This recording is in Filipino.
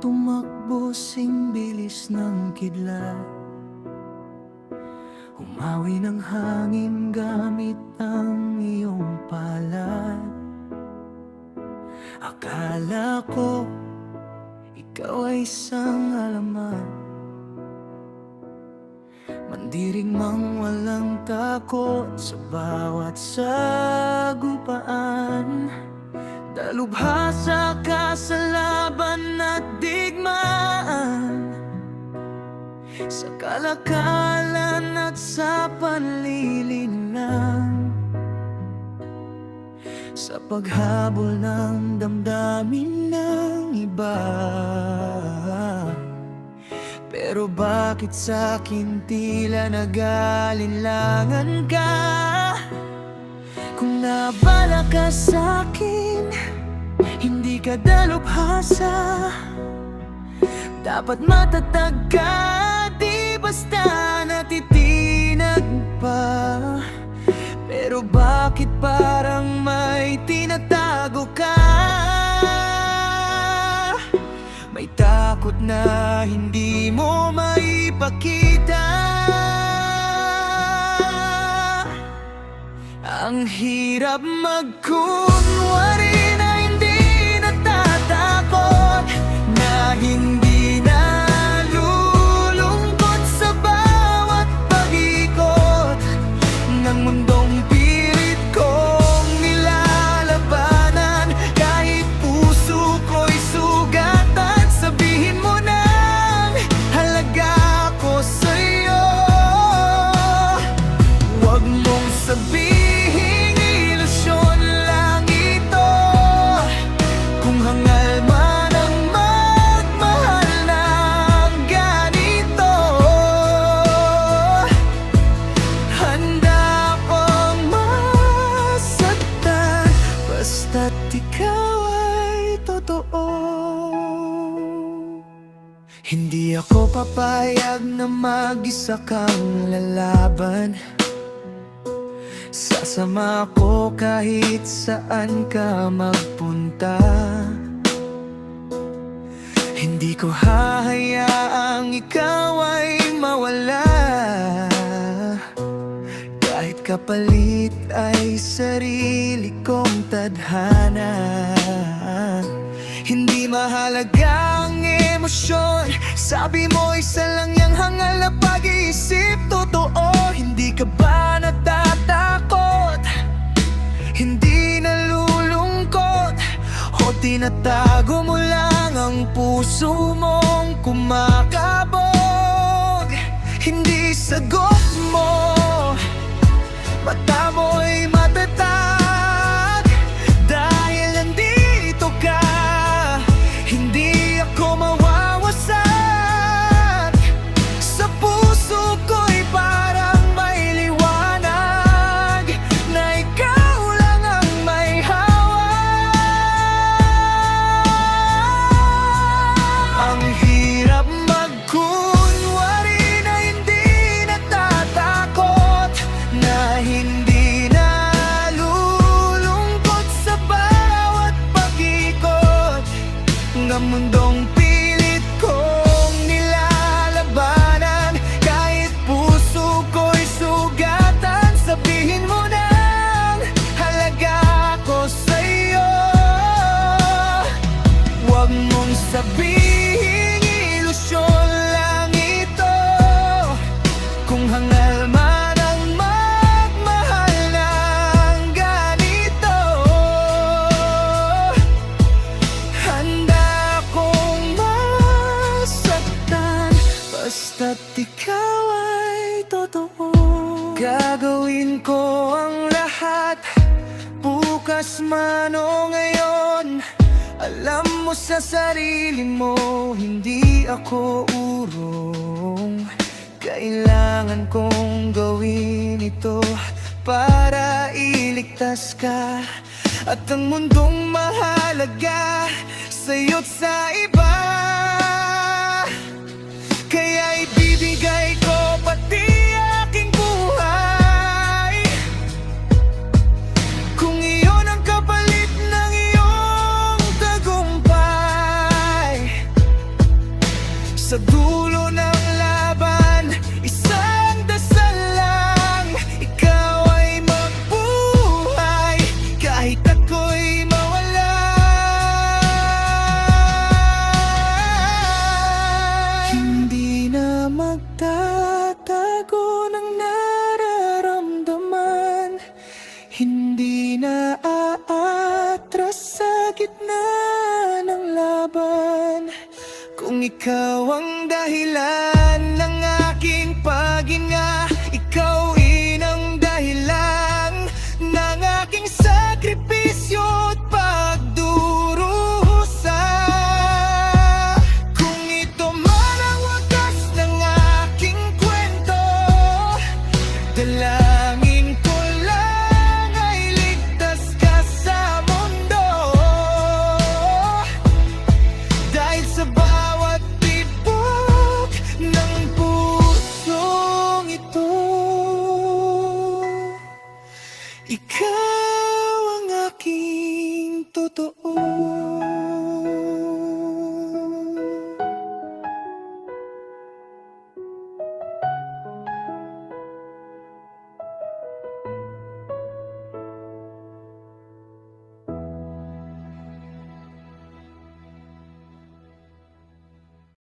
tumakbo sing bilis ng kidlat. Umawi ng hangin gamit ang iyong palad. Akala ko ikaw ay isang alamat, mandiring mang walang takot sa bawat sagupaan. Dalubhasa ka sa laban at digmaan, sa kalakalan at sa panlilinlang, sa paghabol ng damdamin ng iba. Pero bakit sa'kin tila nag-alinlangan ka? Kung nabala ka sa'kin, hindi ka dalubhasa. Dapat matatag ka, di basta natitinag pa. Pero bakit parang may tinatago ka? May takot na hindi mo maipakita. Ang hirap magkunwari na hindi natatakot, na hindi nalulungkot sa bawat pag-ikot ng mundong pilit kong nilalabanan. Kahit puso ko'y sugatan, sabihin mo nang halaga ko sa'yo. Huwag mong sabihing ilusyon lang ito, kung hangal man ang magmahal ng ganito. Handa akong masaktan, basta't ikaw ay totoo. Hindi ako papayag na mag-isa kang lalaban. Sasama ako kahit saan ka magpunta. Hindi ko hahayaang ikaw ay mawala, kahit kapalit ay sarili kong tadhana. Hindi mahalaga ang emosyon, sabi mo isa lang yang hangal na pag-iisip. Totoo, hindi ka ba natatakot? Hindi nalulungkot? O tinatago mo lang ang puso mong kumakabog? Hindi sagot mo, mata mo'y matatag, dahil nandito ka. Hindi ako mawawasak, sa puso ko'y parang may liwanag, na ikaw lang ang may hawak. Ang hirap magkunwari na hindi natatakot, na hindi nalulungkot sa bawat pag-ikot ng mundong pilit kong nilalabanan. Kahit puso ko'y sugatan, sabihin mo nang halaga ko sa'yo. Huwag mong sabihing ilusyon lang ito, kung hangal man ang magmahal ng ganito. Handa akong masaktan, basta't ikaw ay totoo. Gagawin ko ang lahat, bukas man o ngayon. Alam mo sa sarili mo, hindi ako urong. Kailangan kong gawin ito para iligtas ka, at ang mundong mahalaga sa'yo't sa iba. Kaya ibibigay ko pati aking buhay, kung iyon ang kapalit ng iyong tagumpay. Sa dulo ng laban, isang dasal lang, ikaw ay mabuhay kahit ako'y mawala. Hindi na magtatago ng nararamdaman, hindi na aatras sa gitna ng laban. Kung ikaw ang dahilan ng aking paghinga, ikaw ang dahilan ng aking sakripisyo at pagdurusa. Kung ito man ang wakas ng aking kwento, dalangin ko lang ay ligtas ka sa mundo. Dahil sa bawat tibok ng pusong ito, ikaw